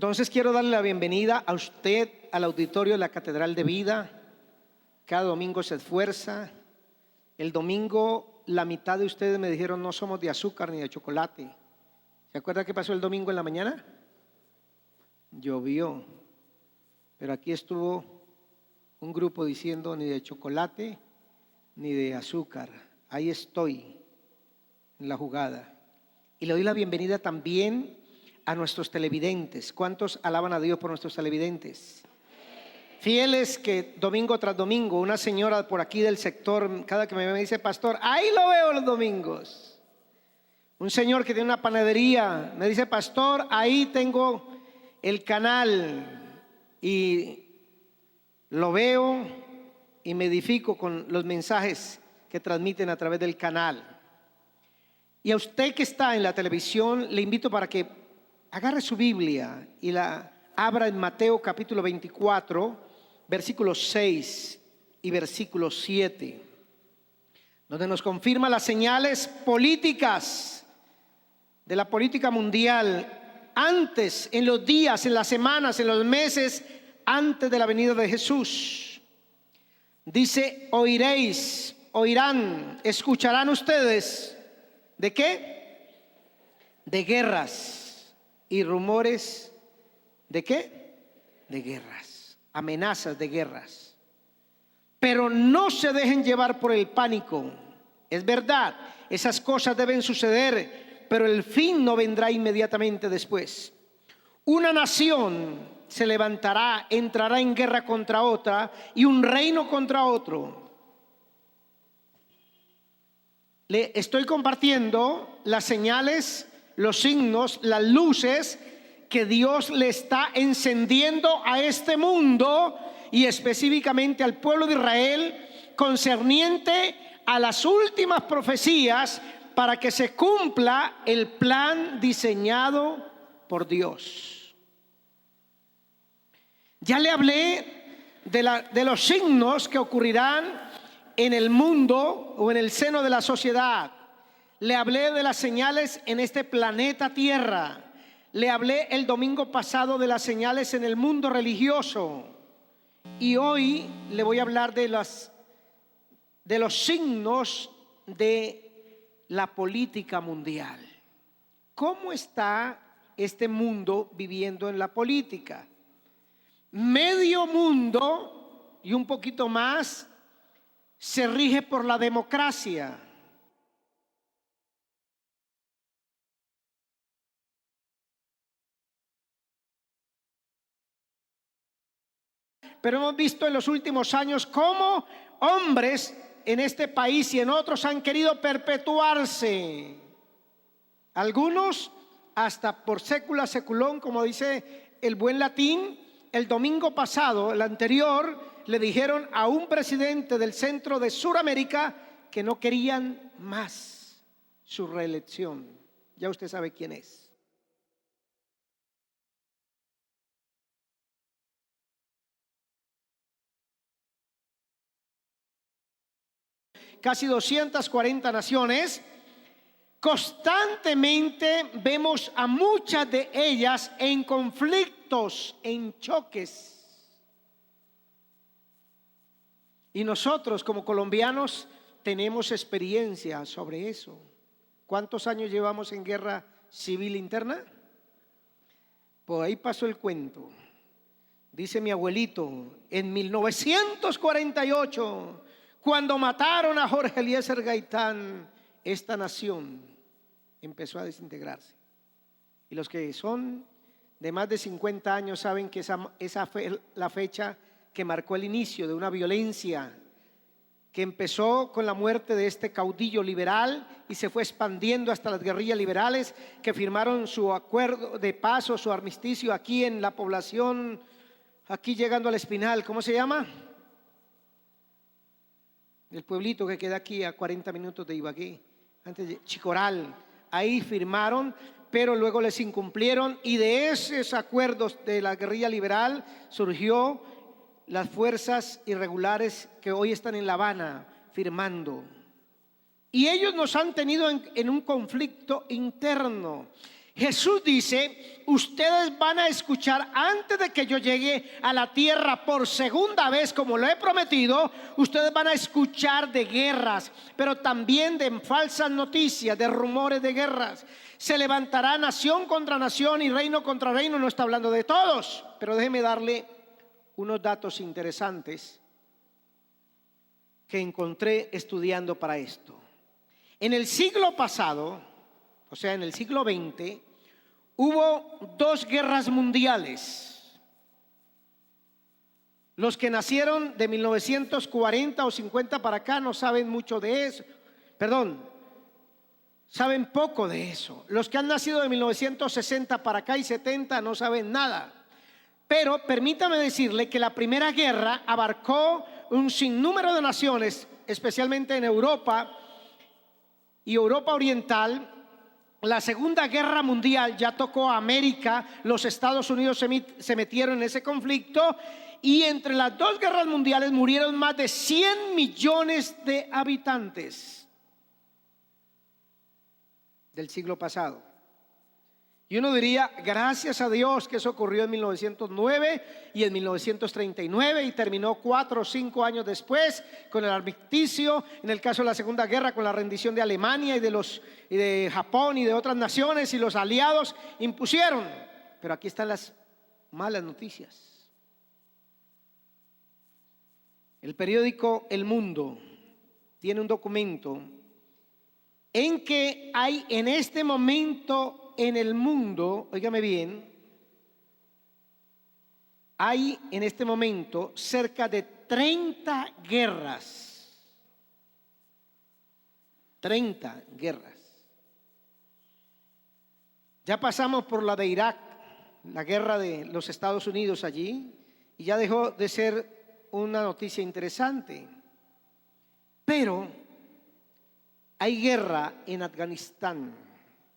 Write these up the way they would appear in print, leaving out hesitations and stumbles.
Entonces quiero darle la bienvenida a usted al auditorio de la Catedral de Vida. Cada domingo se esfuerza. El domingo la mitad de ustedes me dijeron no somos de azúcar ni de chocolate. ¿Se acuerda qué pasó el domingo en la mañana? Llovió. Pero aquí estuvo un grupo diciendo ni de chocolate ni de azúcar. Ahí estoy en la jugada. Y le doy la bienvenida también a nuestros televidentes. ¿Cuántos alaban a Dios por nuestros televidentes? Fieles que domingo tras domingo, una señora por aquí del sector, cada que me ve me dice, pastor, ahí lo veo los domingos. Un señor que tiene una panadería me dice, pastor, ahí tengo el canal y lo veo y me edifico con los mensajes que transmiten a través del canal. Y a usted que está en la televisión, le invito para que agarre su Biblia y la abra en Mateo capítulo 24, versículos 6 y versículo 7, donde nos confirma las señales políticas de la política mundial antes, en los días, en las semanas, en los meses antes de la venida de Jesús. Dice, oiréis, oirán, escucharán ustedes. ¿De qué? De guerras y rumores. ¿De qué? De guerras, amenazas de guerras. Pero no se dejen llevar por el pánico. Es verdad, esas cosas deben suceder, pero el fin no vendrá inmediatamente después. Una nación se levantará, entrará en guerra contra otra y un reino contra otro. Le estoy compartiendo las señales, los signos, las luces que Dios le está encendiendo a este mundo y específicamente al pueblo de Israel concerniente a las últimas profecías para que se cumpla el plan diseñado por Dios. Ya le hablé de los signos que ocurrirán en el mundo o en el seno de la sociedad. Le hablé de las señales en este planeta Tierra. Le hablé el domingo pasado de las señales en el mundo religioso. Y hoy le voy a hablar de los signos de la política mundial. ¿Cómo está este mundo viviendo en la política? Medio mundo y un poquito más se rige por la democracia. Pero hemos visto en los últimos años cómo hombres en este país y en otros han querido perpetuarse. Algunos hasta por sécula seculón, como dice el buen latín. El domingo pasado, el anterior, le dijeron a un presidente del centro de Sudamérica que no querían más su reelección. Ya usted sabe quién es. Casi 240 naciones. Constantemente vemos a muchas de ellas en conflictos, en choques. Y nosotros como colombianos tenemos experiencia sobre eso. ¿Cuántos años llevamos en guerra civil interna? Pues ahí pasó el cuento. Dice mi abuelito, en 1948, cuando mataron a Jorge Eliezer Gaitán, esta nación empezó a desintegrarse. Y los que son de más de 50 años saben que esa fue la fecha que marcó el inicio de una violencia que empezó con la muerte de este caudillo liberal y se fue expandiendo hasta las guerrillas liberales que firmaron su acuerdo de paz o su armisticio aquí en la población, aquí llegando al Espinal. ¿Cómo se llama? El pueblito que queda aquí a 40 minutos de Ibagué, antes de Chicoral. Ahí firmaron, pero luego les incumplieron y de esos acuerdos de la guerrilla liberal surgió las fuerzas irregulares que hoy están en La Habana firmando. Y ellos nos han tenido en un conflicto interno. Jesús dice: ustedes van a escuchar antes de que yo llegue a la tierra por segunda vez, como lo he prometido. Ustedes van a escuchar de guerras, pero también de falsas noticias, de rumores de guerras. Se levantará nación contra nación y reino contra reino. No está hablando de todos, pero déjeme darle unos datos interesantes que encontré estudiando para esto. En el siglo pasado, o sea, en el siglo XX, hubo 2 guerras mundiales. Los que nacieron de 1940 o 50 para acá no saben mucho de eso. Saben poco de eso. Los que han nacido de 1960 para acá y 70 no saben nada. Pero permítame decirle que la primera guerra abarcó un sinnúmero de naciones, especialmente en Europa y Europa Oriental. La Segunda Guerra Mundial ya tocó a América. Los Estados Unidos se metieron en ese conflicto, y entre las 2 guerras mundiales murieron más de 100 millones de habitantes del siglo pasado. Y uno diría: gracias a Dios que eso ocurrió en 1909 y en 1939 y terminó 4 o 5 años después con el armisticio. En el caso de la Segunda Guerra, con la rendición de Alemania y de Japón y de otras naciones, y los aliados impusieron. Pero aquí están las malas noticias. El periódico El Mundo tiene un documento en que hay en este momento en el mundo, óigame bien, hay en este momento cerca de 30 guerras. 30 guerras. Ya pasamos por la de Irak, la guerra de los Estados Unidos allí, y ya dejó de ser una noticia interesante. Pero hay guerra en Afganistán,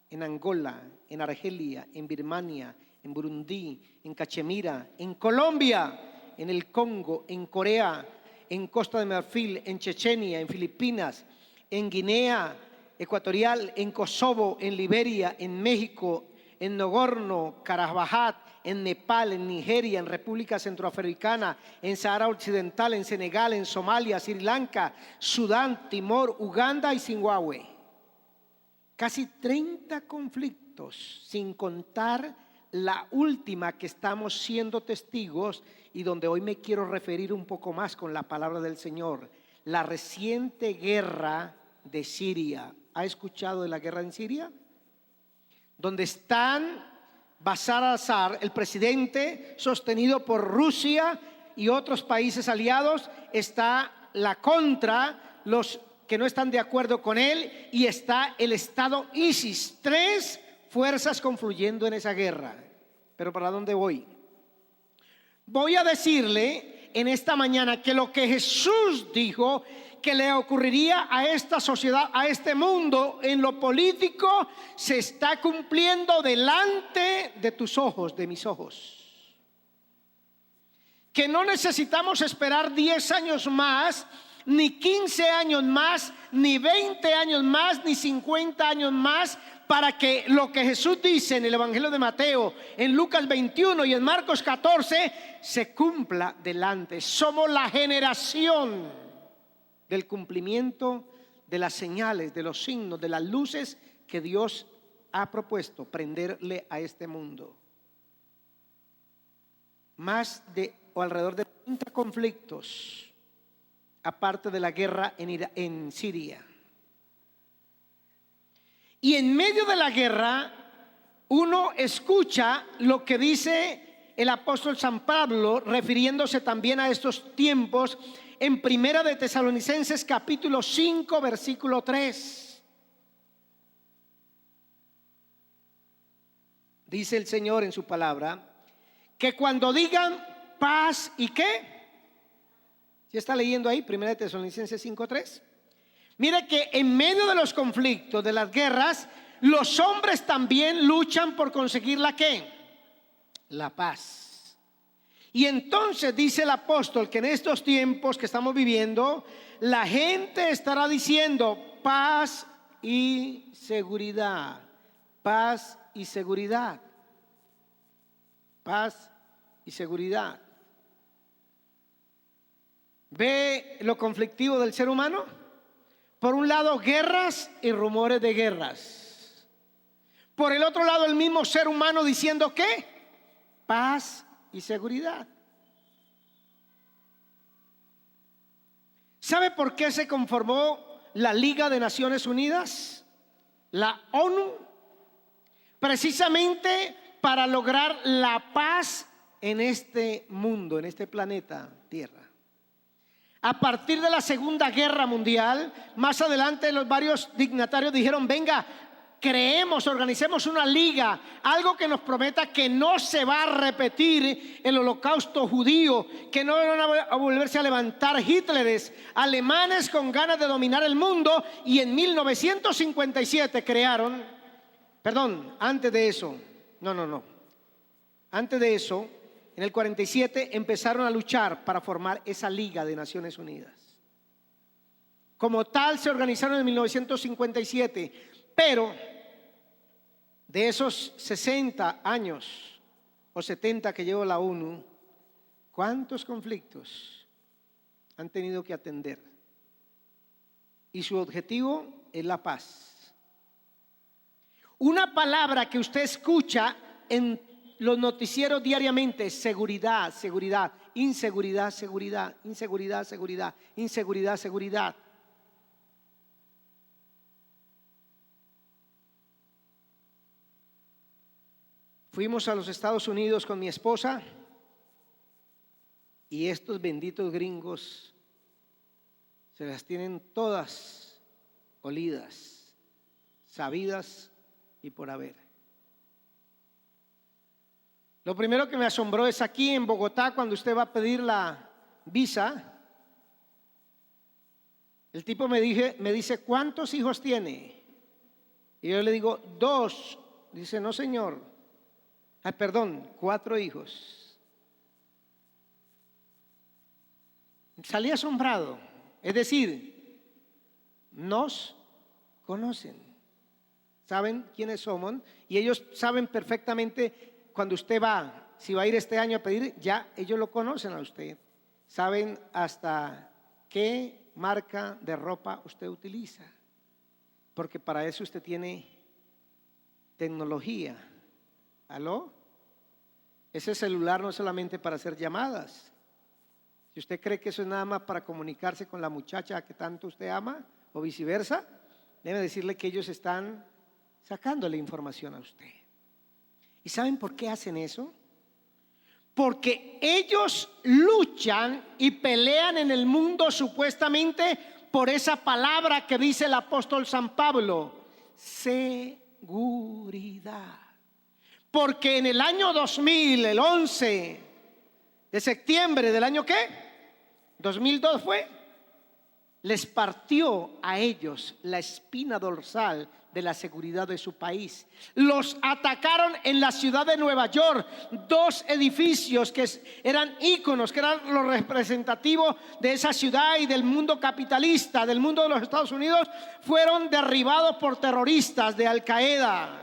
en Angola, en Argelia, en Birmania, en Burundi, en Cachemira, en Colombia, en el Congo, en Corea, en Costa de Marfil, en Chechenia, en Filipinas, en Guinea Ecuatorial, en Kosovo, en Liberia, en México, en Nagorno-Karabaj, en Nepal, en Nigeria, en República Centroafricana, en Sahara Occidental, en Senegal, en Somalia, Sri Lanka, Sudán, Timor, Uganda y Zimbabue. Casi 30 conflictos, sin contar la última que estamos siendo testigos y donde hoy me quiero referir un poco más con la palabra del Señor: la reciente guerra de Siria. ¿Ha escuchado de la guerra en Siria? Donde están Bashar al-Assad, el presidente sostenido por Rusia y otros países aliados, está la contra, los que no están de acuerdo con él, y está el Estado ISIS. 3 fuerzas confluyendo en esa guerra. Pero ¿para dónde voy? Voy a decirle en esta mañana que lo que Jesús dijo que le ocurriría a esta sociedad, a este mundo, en lo político, se está cumpliendo delante de tus ojos, de mis ojos. Que no necesitamos esperar 10 años más, ni 15 años más, ni 20 años más, ni 50 años más, para que lo que Jesús dice en el Evangelio de Mateo, en Lucas 21 y en Marcos 14 se cumpla delante. Somos la generación del cumplimiento de las señales, de los signos, de las luces que Dios ha propuesto prenderle a este mundo. Más de o alrededor de 30 conflictos, aparte de la guerra en Siria. Y en medio de la guerra, uno escucha lo que dice el apóstol San Pablo, refiriéndose también a estos tiempos, en Primera de Tesalonicenses capítulo 5 versículo 3. Dice el Señor en su palabra que cuando digan paz y qué, ¿sí está leyendo ahí? Primera de Tesalonicenses 5:3. Mire que en medio de los conflictos, de las guerras, los hombres también luchan por conseguir la ¿qué? La paz. Y entonces dice el apóstol que en estos tiempos que estamos viviendo, la gente estará diciendo paz y seguridad, paz y seguridad. Paz y seguridad. ¿Ve lo conflictivo del ser humano? Por un lado, guerras y rumores de guerras. Por el otro lado, el mismo ser humano diciendo ¿qué? Paz y seguridad. ¿Sabe por qué se conformó la Liga de Naciones Unidas? La ONU. Precisamente para lograr la paz en este mundo, en este planeta Tierra. A partir de la Segunda Guerra Mundial, más adelante los varios dignatarios dijeron: venga, organicemos una liga, algo que nos prometa que no se va a repetir el holocausto judío, que no van a volverse a levantar Hitleres, alemanes con ganas de dominar el mundo. Y en 1957 crearon, antes de eso, antes de eso, en el 47 empezaron a luchar para formar esa Liga de Naciones Unidas. Como tal se organizaron en 1957, pero de esos 60 años o 70 que lleva la ONU, ¿cuántos conflictos han tenido que atender? Y su objetivo es la paz. Una palabra que usted escucha en los noticieros diariamente: seguridad, seguridad, inseguridad, seguridad, inseguridad, seguridad, inseguridad, seguridad. Fuimos a los Estados Unidos con mi esposa y estos benditos gringos se las tienen todas olidas, sabidas y por haber. Lo primero que me asombró es aquí en Bogotá, cuando usted va a pedir la visa, el tipo me dice: ¿cuántos hijos tiene? Y yo le digo: 2. Dice: no, señor. 4 hijos. Salí asombrado. Es decir, nos conocen, saben quiénes somos, y ellos saben perfectamente cuando usted va, si va a ir este año a pedir, ya ellos lo conocen a usted. Saben hasta qué marca de ropa usted utiliza, porque para eso usted tiene tecnología. ¿Aló? Ese celular no es solamente para hacer llamadas. Si usted cree que eso es nada más para comunicarse con la muchacha que tanto usted ama, o viceversa, debe decirle que ellos están sacándole información a usted. ¿Y saben por qué hacen eso? Porque ellos luchan y pelean en el mundo supuestamente por esa palabra que dice el apóstol San Pablo: seguridad. Porque en el año 2000, el 11 de septiembre del año ¿qué? 2002 fue, les partió a ellos la espina dorsal de la seguridad de su país. Los atacaron en la ciudad de Nueva York. 2 edificios que eran íconos, que eran los representativos de esa ciudad y del mundo capitalista, del mundo de los Estados Unidos, fueron derribados por terroristas de Al Qaeda.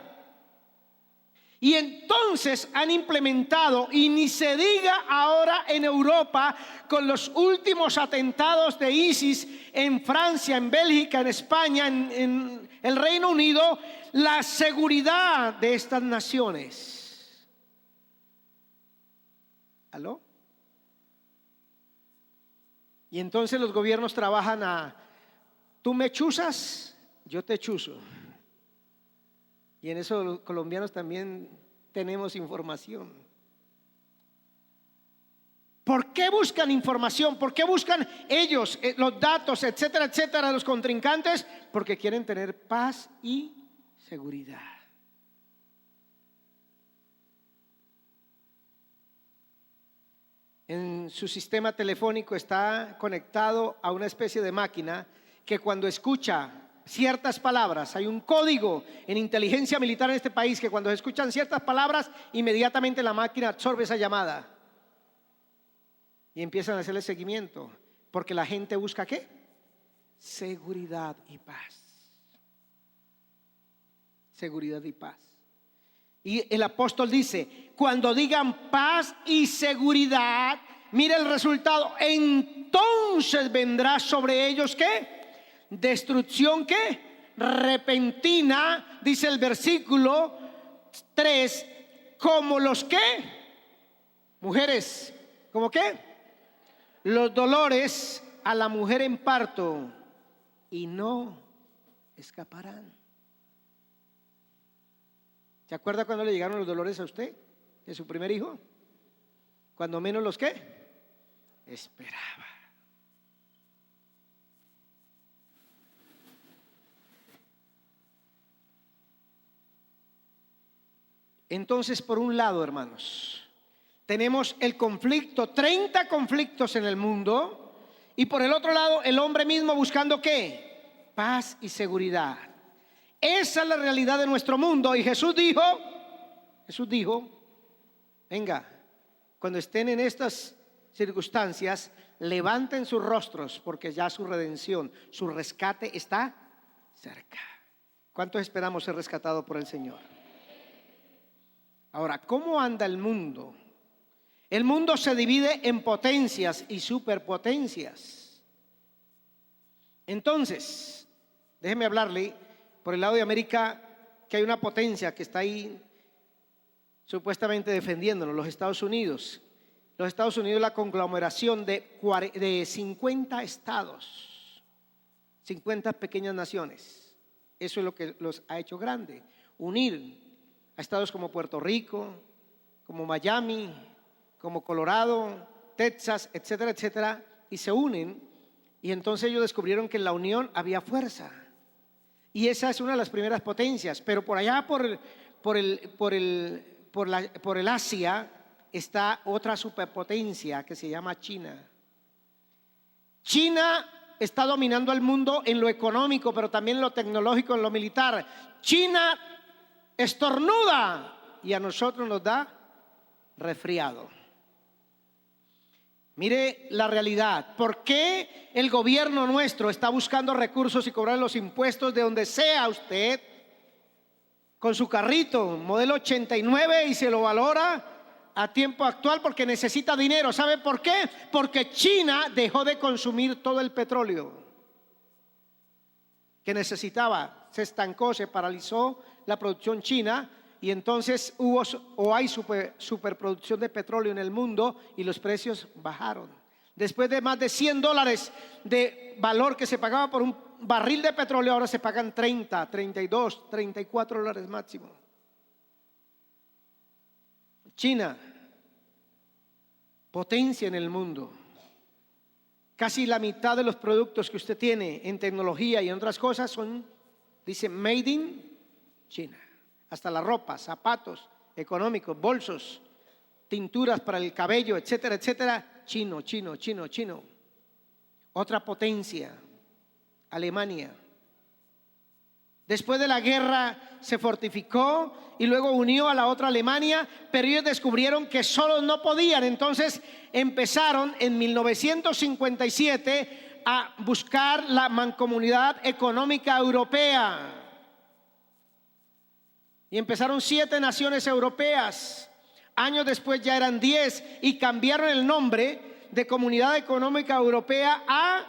Y entonces han implementado, y ni se diga ahora en Europa, con los últimos atentados de ISIS en Francia, en Bélgica, en España, en el Reino Unido, la seguridad de estas naciones. ¿Aló? Y entonces los gobiernos trabajan a: tú me chuzas, yo te chuzo. Y en eso los colombianos también tenemos información. ¿Por qué buscan información? ¿Por qué buscan ellos los datos, etcétera, etcétera, de los contrincantes? Porque quieren tener paz y seguridad. En su sistema telefónico está conectado a una especie de máquina que cuando escucha ciertas palabras, hay un código en inteligencia militar en este país que cuando se escuchan ciertas palabras, inmediatamente la máquina absorbe esa llamada y empiezan a hacerle seguimiento, porque la gente busca ¿qué? Seguridad y paz. Seguridad y paz. Y el apóstol dice, cuando digan paz y seguridad, mire el resultado, entonces vendrá sobre ellos ¿qué? Destrucción ¿qué? Repentina, dice el versículo 3, como los ¿qué? Mujeres, ¿cómo qué? Los dolores a la mujer en parto, y no escaparán. ¿Se acuerda cuando le llegaron los dolores a usted de su primer hijo? Cuando menos los ¿qué? Esperaba. Entonces, por un lado, hermanos, tenemos el conflicto, 30 conflictos en el mundo, y por el otro lado, el hombre mismo buscando ¿qué? Paz y seguridad. Esa es la realidad de nuestro mundo. Y Jesús dijo, venga, cuando estén en estas circunstancias, levanten sus rostros, porque ya su redención, su rescate está cerca. ¿Cuántos esperamos ser rescatados por el Señor? Ahora, ¿cómo anda el mundo? El mundo se divide en potencias y superpotencias. Entonces, déjeme hablarle por el lado de América, que hay una potencia que está ahí supuestamente defendiéndonos, los Estados Unidos. Los Estados Unidos es la conglomeración de 50 estados, 50 pequeñas naciones. Eso es lo que los ha hecho grande. Unir a estados como Puerto Rico, como Miami, como Colorado, Texas, etcétera, etcétera, y se unen, y entonces ellos descubrieron que en la unión había fuerza, y esa es una de las primeras potencias. Pero por allá por el Asia está otra superpotencia que se llama China. China está dominando al mundo en lo económico, pero también en lo tecnológico, en lo militar. China estornuda y a nosotros nos da resfriado. Mire la realidad. ¿Por qué el gobierno nuestro está buscando recursos y cobrar los impuestos de donde sea usted con su carrito modelo 89 y se lo valora a tiempo actual porque necesita dinero? ¿Sabe por qué? Porque China dejó de consumir todo el petróleo que necesitaba. Se estancó, se paralizó la producción china, y entonces hay superproducción de petróleo en el mundo y los precios bajaron. Después de más de $100 de valor que se pagaba por un barril de petróleo, ahora se pagan 30, 32, $34 máximo. China, potencia en el mundo. Casi la mitad de los productos que usted tiene en tecnología y en otras cosas son, dice, made in China. Hasta la ropa, zapatos económicos, bolsos, tinturas para el cabello, etcétera, etcétera. Chino. Otra potencia, Alemania. Después de la guerra se fortificó y luego unió a la otra Alemania, pero ellos descubrieron que solos no podían. Entonces empezaron en 1957 a buscar la mancomunidad económica europea. Y empezaron 7 naciones europeas. Años después ya eran 10 y cambiaron el nombre de Comunidad Económica Europea a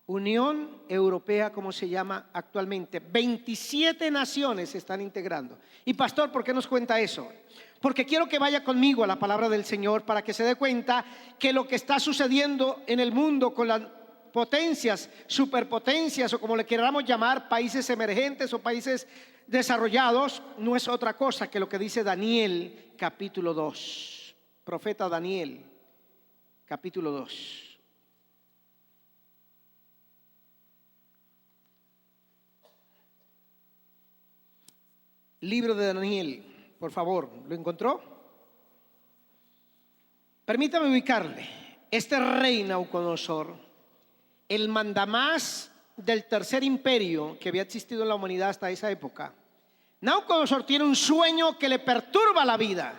Unión Europea, como se llama actualmente. 27 naciones se están integrando. Y pastor, ¿por qué nos cuenta eso? Porque quiero que vaya conmigo a la palabra del Señor para que se dé cuenta que lo que está sucediendo en el mundo con las potencias, superpotencias o como le queramos llamar, países emergentes o países desarrollados, no es otra cosa que lo que dice Daniel capítulo 2. Profeta Daniel capítulo 2. Libro de Daniel, por favor, ¿lo encontró? Permítame ubicarle. Este rey Nabucodonosor, el mandamás del tercer imperio que había existido en la humanidad hasta esa época, Nabucodonosor tiene un sueño que le perturba la vida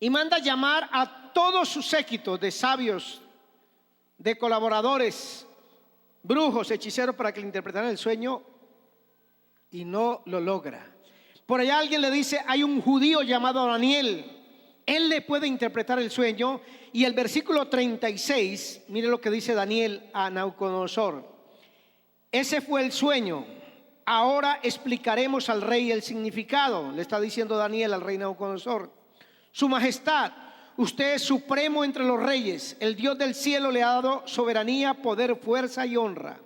y manda llamar a todos sus séquitos de sabios, de colaboradores, brujos, hechiceros para que le interpretaran el sueño, y no lo logra. Por allá alguien le dice, hay un judío llamado Daniel. Él le puede interpretar el sueño. Y el versículo 36, mire lo que dice Daniel a Nabucodonosor. Ese fue el sueño. Ahora explicaremos al rey el significado. Le está diciendo Daniel al rey Nabucodonosor. Su majestad, usted es supremo entre los reyes. El Dios del cielo le ha dado soberanía, poder, fuerza y honra.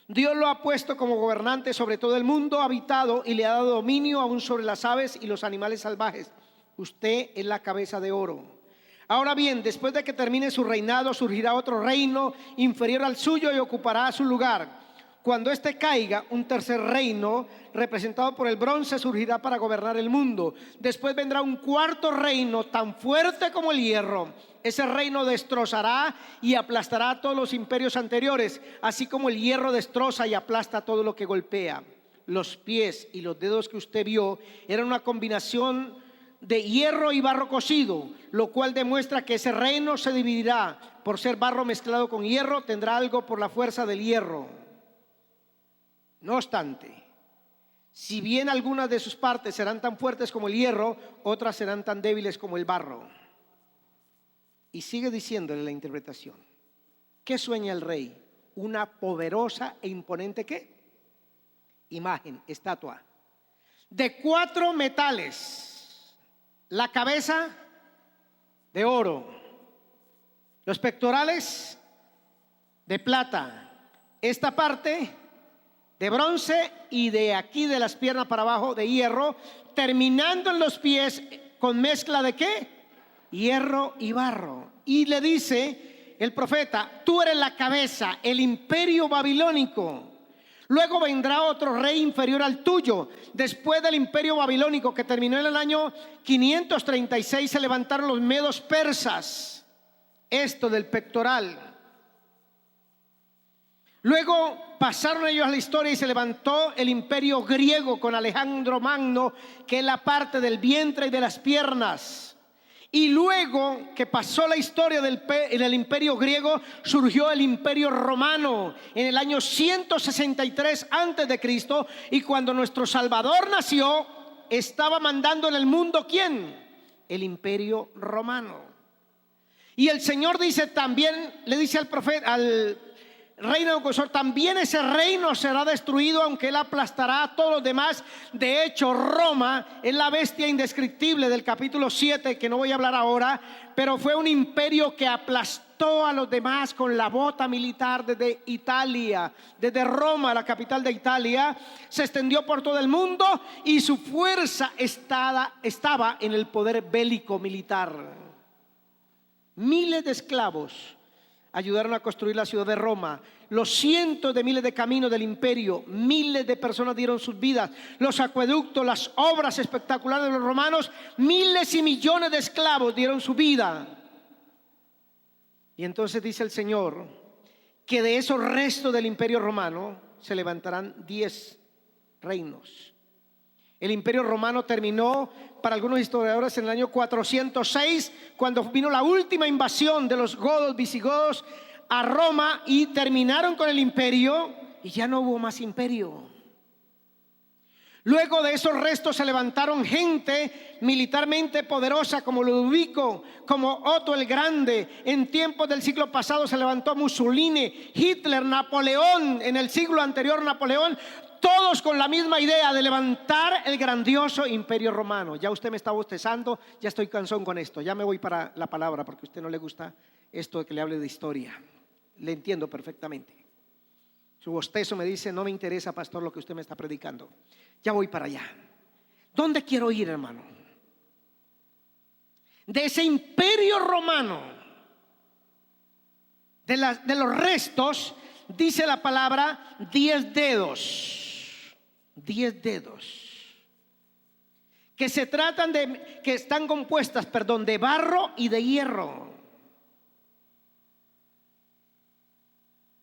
Dios lo ha puesto como gobernante sobre todo el mundo habitado y le ha dado dominio aún sobre las aves y los animales salvajes. Usted es la cabeza de oro. Ahora bien, después de que termine su reinado, surgirá otro reino inferior al suyo y ocupará su lugar. Cuando éste caiga, un tercer reino representado por el bronce surgirá para gobernar el mundo. Después vendrá un cuarto reino tan fuerte como el hierro. Ese reino destrozará y aplastará a todos los imperios anteriores, así como el hierro destroza y aplasta todo lo que golpea. Los pies y los dedos que usted vio eran una combinación de hierro y barro cocido, lo cual demuestra que ese reino se dividirá. Por ser barro mezclado con hierro, tendrá algo por la fuerza del hierro. No obstante, si bien algunas de sus partes serán tan fuertes como el hierro, otras serán tan débiles como el barro. Y sigue diciéndole la interpretación. ¿Qué sueña el rey? Una poderosa e imponente ¿qué? Imagen, estatua, de 4 metales. La cabeza de oro, los pectorales de plata, esta parte de bronce y de aquí de las piernas para abajo de hierro, terminando en los pies con mezcla de ¿qué? Hierro y barro. Y le dice el profeta, tú eres la cabeza, el imperio babilónico. Luego vendrá otro rey inferior al tuyo. Después del imperio babilónico que terminó en el año 536, se levantaron los medos persas. Esto del pectoral. Luego pasaron ellos a la historia y se levantó el imperio griego con Alejandro Magno, que es la parte del vientre y de las piernas. Y luego que pasó la historia del imperio griego, surgió el imperio romano en el año 163 antes de Cristo. Y cuando nuestro Salvador nació, estaba mandando en el mundo ¿quién? El imperio romano. Y el Señor dice también, le dice al profeta, al rey Nabucodonosor, también ese reino será destruido, aunque él aplastará a todos los demás. De hecho, Roma es la bestia indescriptible del capítulo 7, que no voy a hablar ahora, pero fue un imperio que aplastó a los demás con la bota militar desde Italia, desde Roma, la capital de Italia, se extendió por todo el mundo y su fuerza estaba en el poder bélico militar. Miles de esclavos ayudaron a construir la ciudad de Roma. Los cientos de miles de caminos del imperio, miles de personas dieron sus vidas. Los acueductos, las obras espectaculares de los romanos, miles y millones de esclavos dieron su vida. Y entonces dice el Señor que de esos restos del imperio romano se levantarán 10 reinos. El imperio romano terminó para algunos historiadores en el año 406, cuando vino la última invasión de los godos, visigodos a Roma, y terminaron con el imperio y ya no hubo más imperio. Luego de esos restos se levantaron gente militarmente poderosa como Ludovico, como Otto el Grande. En tiempos del siglo pasado se levantó Mussolini, Hitler, Napoleón, en el siglo anterior Napoleón, todos con la misma idea de levantar el grandioso imperio romano. Ya usted me está bostezando, ya estoy cansón con esto, ya me voy para la palabra porque a usted no le gusta esto de que le hable de historia. Le entiendo perfectamente. Su bostezo me dice, no me interesa, pastor, lo que usted me está predicando. Ya voy para allá. ¿Dónde quiero ir, hermano? De ese imperio romano, de los restos, dice la palabra 10 dedos. 10 dedos. Que se tratan que están compuestas, de barro y de hierro.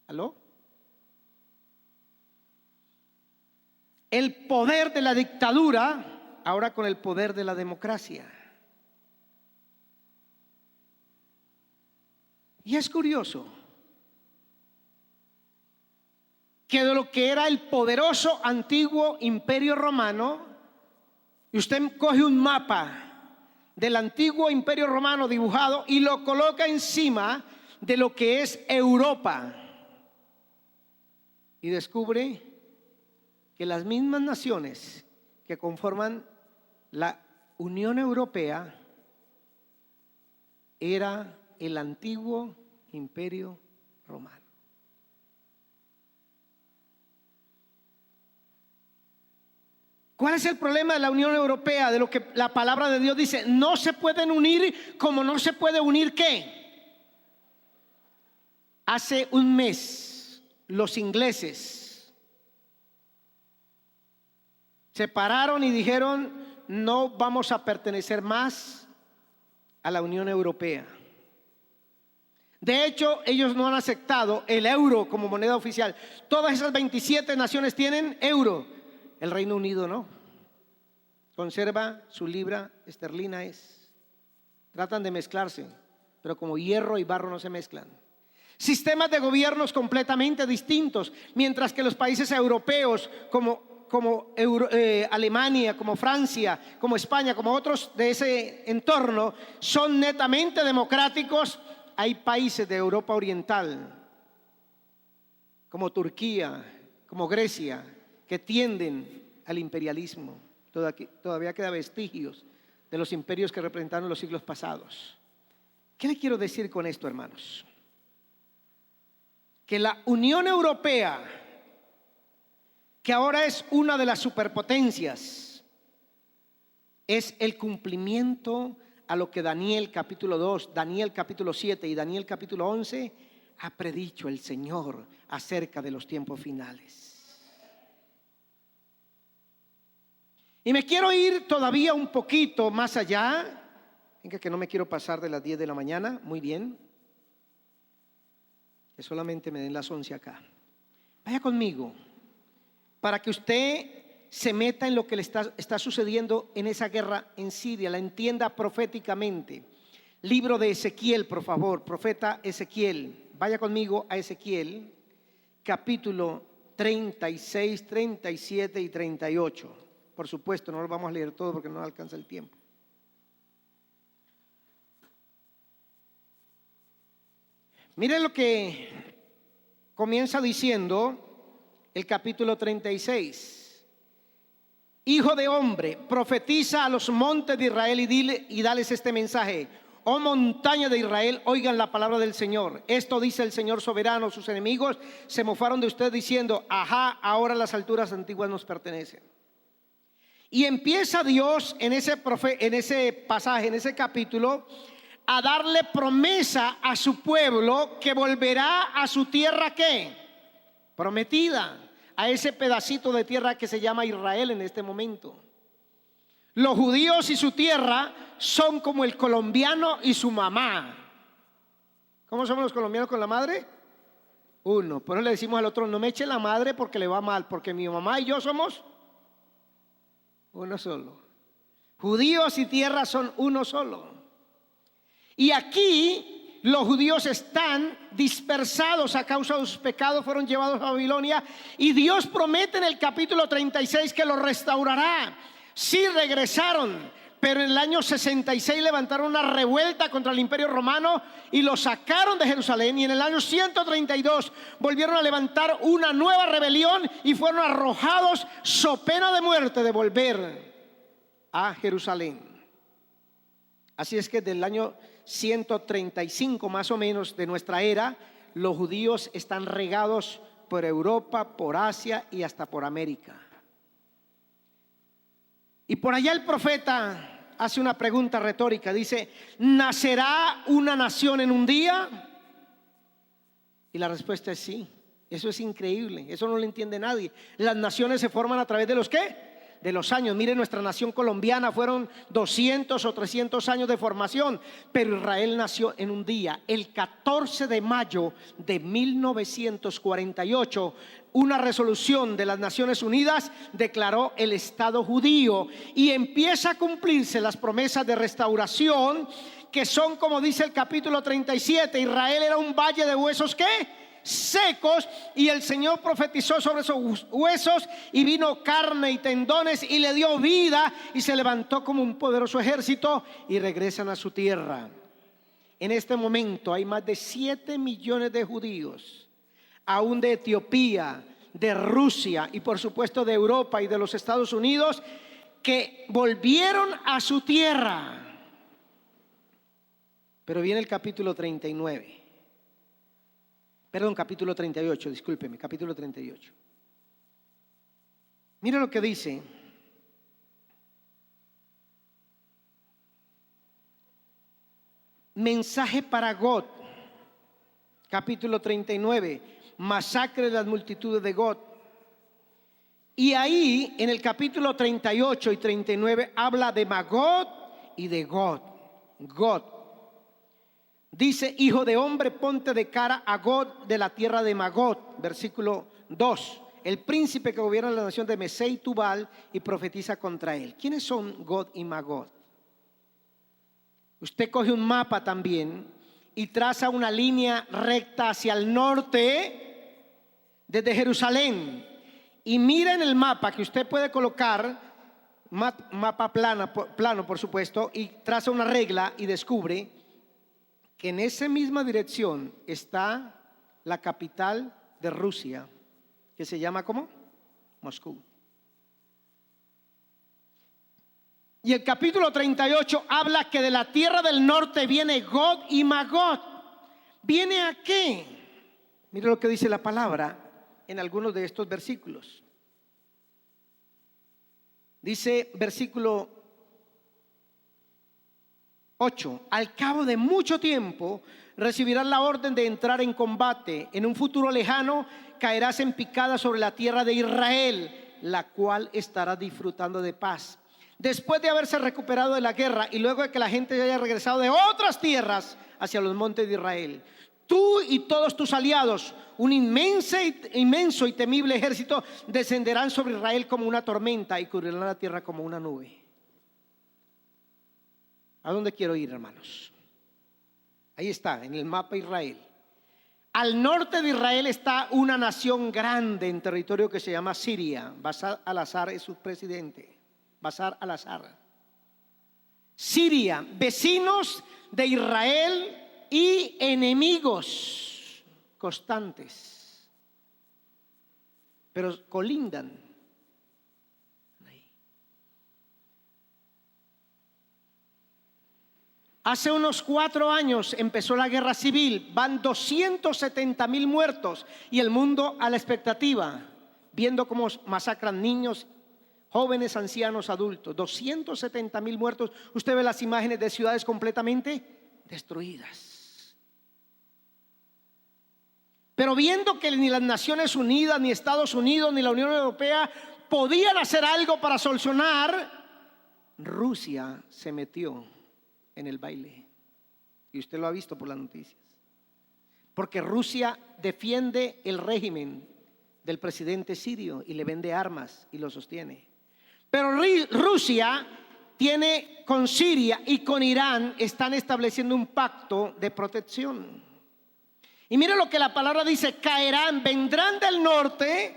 ¿Aló? El poder de la dictadura ahora con el poder de la democracia. Y es curioso que de lo que era el poderoso antiguo imperio romano, y usted coge un mapa del antiguo Imperio Romano dibujado y lo coloca encima de lo que es Europa, y descubre que las mismas naciones que conforman la Unión Europea era el antiguo Imperio Romano. ¿Cuál es el problema de la Unión Europea? De lo que la palabra de Dios dice, no se pueden unir como no se puede unir ¿qué? Hace un mes los ingleses se pararon y dijeron, no vamos a pertenecer más a la Unión Europea. De hecho, ellos no han aceptado el euro como moneda oficial. Todas esas 27 naciones tienen euro. El Reino Unido no. Conserva su libra esterlina. Tratan de mezclarse, pero como hierro y barro no se mezclan. Sistemas de gobiernos completamente distintos, mientras que los países europeos como Alemania, como Francia, como España, como otros de ese entorno, son netamente democráticos. Hay países de Europa Oriental, como Turquía, como Grecia, que tienden al imperialismo. Todavía queda vestigios de los imperios que representaron los siglos pasados. ¿Qué le quiero decir con esto, hermanos? Que la Unión Europea, que ahora es una de las superpotencias, es el cumplimiento a lo que Daniel capítulo 2, Daniel capítulo 7 y Daniel capítulo 11 ha predicho el Señor acerca de los tiempos finales. Y me quiero ir todavía un poquito más allá. Venga, que no me quiero pasar de las 10 de la mañana. Muy bien. Que solamente me den las 11 acá. Vaya conmigo, para que usted se meta en lo que le está sucediendo en esa guerra en Siria, la entienda proféticamente. Libro de Ezequiel, por favor, profeta Ezequiel. Vaya conmigo a Ezequiel, capítulo 36, 37 y 38. Por supuesto, no lo vamos a leer todo porque no alcanza el tiempo. Miren lo que comienza diciendo el capítulo 36. Hijo de hombre, profetiza a los montes de Israel y dales este mensaje. Oh montaña de Israel, oigan la palabra del Señor. Esto dice el Señor soberano: sus enemigos se mofaron de usted diciendo, ajá, ahora las alturas antiguas nos pertenecen. Y empieza Dios en ese pasaje, en ese capítulo, a darle promesa a su pueblo que volverá a su tierra ¿qué? Prometida, a ese pedacito de tierra que se llama Israel en este momento. Los judíos y su tierra son como el colombiano y su mamá. ¿Cómo somos los colombianos con la madre? Uno. Por eso le decimos al otro, no me eche la madre porque le va mal, porque mi mamá y yo somos uno solo. Judíos y tierra son uno solo. Y aquí los judíos están dispersados a causa de sus pecados, fueron llevados a Babilonia, y Dios promete en el capítulo 36 que los restaurará. Sí regresaron, pero en el año 66 levantaron una revuelta contra el Imperio Romano y los sacaron de Jerusalén, y en el año 132 volvieron a levantar una nueva rebelión y fueron arrojados so pena de muerte de volver a Jerusalén. Así es que del año 135 más o menos de nuestra era, los judíos están regados por Europa, por Asia y hasta por América. Y por allá el profeta hace una pregunta retórica, dice, ¿nacerá una nación en un día? Y la respuesta es sí. Eso es increíble, eso no lo entiende nadie. Las naciones se forman a través de los ¿qué? De los años. Mire, nuestra nación colombiana fueron 200 o 300 años de formación, pero Israel nació en un día. El 14 de mayo de 1948, una resolución de las Naciones Unidas declaró el Estado judío y empieza a cumplirse las promesas de restauración, que son, como dice el capítulo 37, Israel era un valle de huesos ¿qué? secos, y el Señor profetizó sobre esos huesos, y vino carne y tendones, y le dio vida, y se levantó como un poderoso ejército, y regresan a su tierra. En este momento hay más de 7 millones de judíos, aún de Etiopía, de Rusia y por supuesto de Europa y de los Estados Unidos, que volvieron a su tierra. Pero viene el capítulo 39. Perdón, capítulo 38, discúlpeme, capítulo 38. Mira lo que dice. Mensaje para Gog, capítulo 39, masacre de las multitudes de Gog. Y ahí en el capítulo 38 y 39 habla de Magog y de Gog. Gog dice: hijo de hombre, ponte de cara a Gog de la tierra de Magog. Versículo 2: el príncipe que gobierna la nación de Mesé y Tubal, y profetiza contra él. ¿Quiénes son Gog y Magog? Usted coge un mapa también y traza una línea recta hacia el norte desde Jerusalén, y mira en el mapa que usted puede colocar, mapa plano por supuesto, y traza una regla y descubre que en esa misma dirección está la capital de Rusia, que se llama ¿cómo? Moscú. Y el capítulo 38 habla que de la tierra del norte viene Gog y Magog. ¿Viene a qué? Mire lo que dice la palabra en algunos de estos versículos. Dice versículo 8: al cabo de mucho tiempo recibirás la orden de entrar en combate. En un futuro lejano caerás en picada sobre la tierra de Israel, la cual estará disfrutando de paz. Después de haberse recuperado de la guerra y luego de que la gente haya regresado de otras tierras hacia los montes de Israel, tú y todos tus aliados, un inmenso y temible ejército, descenderán sobre Israel como una tormenta y cubrirán la tierra como una nube. ¿A dónde quiero ir, hermanos? Ahí está, en el mapa Israel. Al norte de Israel está una nación grande en territorio que se llama Siria. Bashar al-Assad es su presidente. Bashar al-Assad. Siria, vecinos de Israel y enemigos constantes, pero colindan ahí. Hace unos 4 años empezó la guerra civil. Van 270,000 muertos y el mundo a la expectativa, viendo cómo masacran niños, jóvenes, ancianos, adultos. 270,000 muertos. Usted ve las imágenes de ciudades completamente destruidas. Pero viendo que ni las Naciones Unidas, ni Estados Unidos, ni la Unión Europea podían hacer algo para solucionar, Rusia se metió en el baile. Y usted lo ha visto por las noticias. Porque Rusia defiende el régimen del presidente sirio y le vende armas y lo sostiene. Pero Rusia tiene con Siria y con Irán, están estableciendo un pacto de protección. Y mira lo que la palabra dice: caerán, vendrán del norte.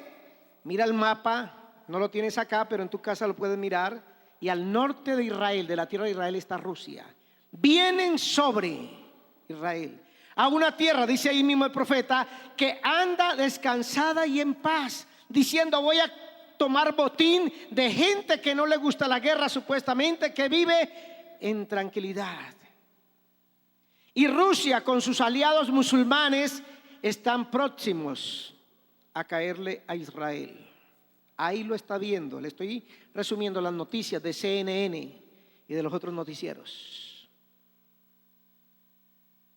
Mira el mapa, no lo tienes acá, pero en tu casa lo puedes mirar. Y al norte de Israel, de la tierra de Israel, está Rusia. Vienen sobre Israel a una tierra, dice ahí mismo el profeta, que anda descansada y en paz, diciendo: voy a tomar botín de gente que no le gusta la guerra, supuestamente, que vive en tranquilidad. Y Rusia con sus aliados musulmanes están próximos a caerle a Israel. Ahí lo está viendo. Le estoy resumiendo las noticias de CNN y de los otros noticieros.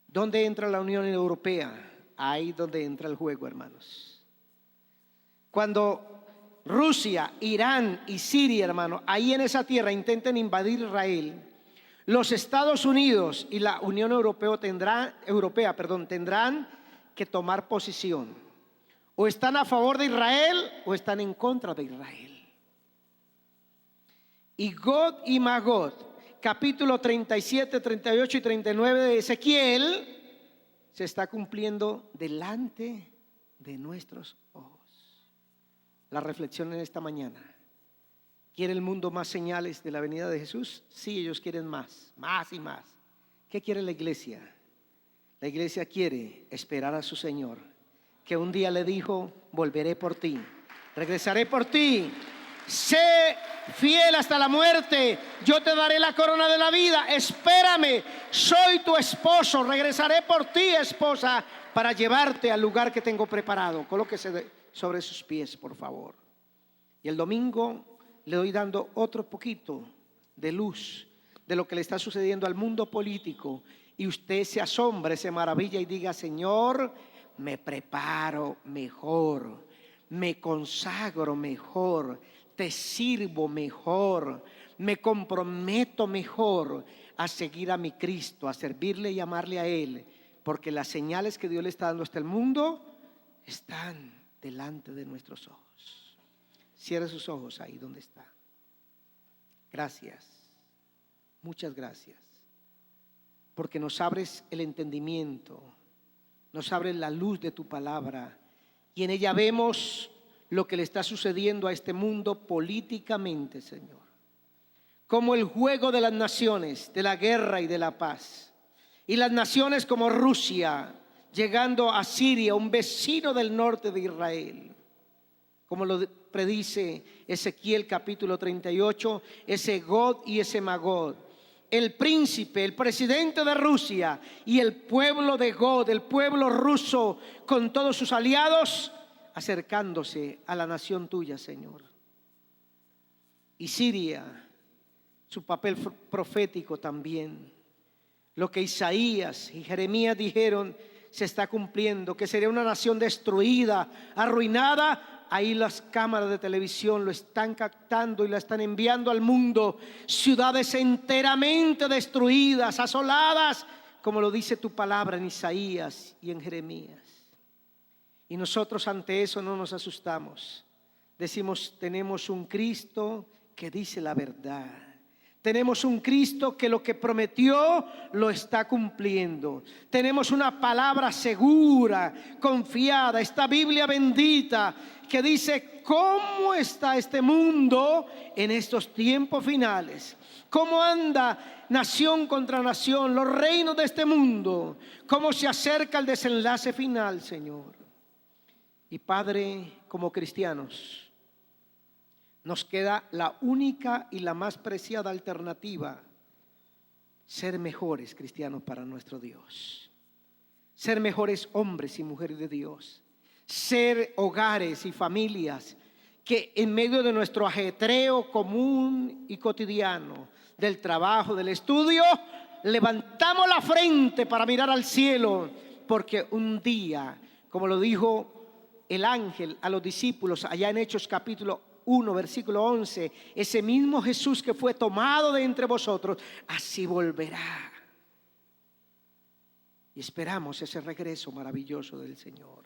¿Dónde entra la Unión Europea? Ahí donde entra el juego, hermanos. Cuando Rusia, Irán y Siria, hermano, ahí en esa tierra intenten invadir Israel, los Estados Unidos y la Unión Europea tendrán que tomar posición. O están a favor de Israel o están en contra de Israel. Y Gog y Magog, capítulo 37, 38 y 39 de Ezequiel, se está cumpliendo delante de nuestros ojos. La reflexión en esta mañana: ¿quiere el mundo más señales de la venida de Jesús? Sí, ellos quieren más y más. ¿Qué quiere la iglesia? La iglesia quiere esperar a su Señor, que un día le dijo: volveré por ti, regresaré por ti, sé fiel hasta la muerte, yo te daré la corona de la vida, espérame, soy tu esposo, regresaré por ti, esposa, para llevarte al lugar que tengo preparado. Colóquese sobre sus pies, por favor. Y el domingo le doy dando otro poquito de luz de lo que le está sucediendo al mundo político, y usted se asombra, se maravilla y diga: Señor, me preparo mejor, me consagro mejor, te sirvo mejor, me comprometo mejor a seguir a mi Cristo, a servirle y amarle a Él, porque las señales que Dios le está dando hasta el mundo están delante de nuestros ojos. Cierre sus ojos ahí donde está. Gracias, muchas gracias, porque nos abres el entendimiento, nos abres la luz de tu palabra, y en ella vemos lo que le está sucediendo a este mundo políticamente, Señor. Como el juego de las naciones, de la guerra y de la paz. Y las naciones como Rusia, llegando a Siria, un vecino del norte de Israel. Como lo predice Ezequiel capítulo 38, ese Gog y ese Magog. El príncipe, el presidente de Rusia y el pueblo de Gog, el pueblo ruso, con todos sus aliados, acercándose a la nación tuya, Señor. Y Siria, su papel profético también. Lo que Isaías y Jeremías dijeron se está cumpliendo, que sería una nación destruida, arruinada. Ahí las cámaras de televisión lo están captando y la están enviando al mundo. Ciudades enteramente destruidas, asoladas, como lo dice tu palabra en Isaías y en Jeremías. Y nosotros ante eso no nos asustamos. Decimos: tenemos un Cristo que dice la verdad. Tenemos un Cristo que lo que prometió lo está cumpliendo. Tenemos una palabra segura, confiada, esta Biblia bendita que dice cómo está este mundo en estos tiempos finales. Cómo anda nación contra nación, los reinos de este mundo. Cómo se acerca el desenlace final, Señor. Y Padre, como cristianos, nos queda la única y la más preciada alternativa: ser mejores cristianos para nuestro Dios, ser mejores hombres y mujeres de Dios, ser hogares y familias que en medio de nuestro ajetreo común y cotidiano, del trabajo, del estudio, levantamos la frente para mirar al cielo, porque un día, como lo dijo el ángel a los discípulos allá en Hechos capítulo 1 versículo 11, ese mismo Jesús que fue tomado de entre vosotros, así volverá. Y esperamos ese regreso maravilloso del Señor.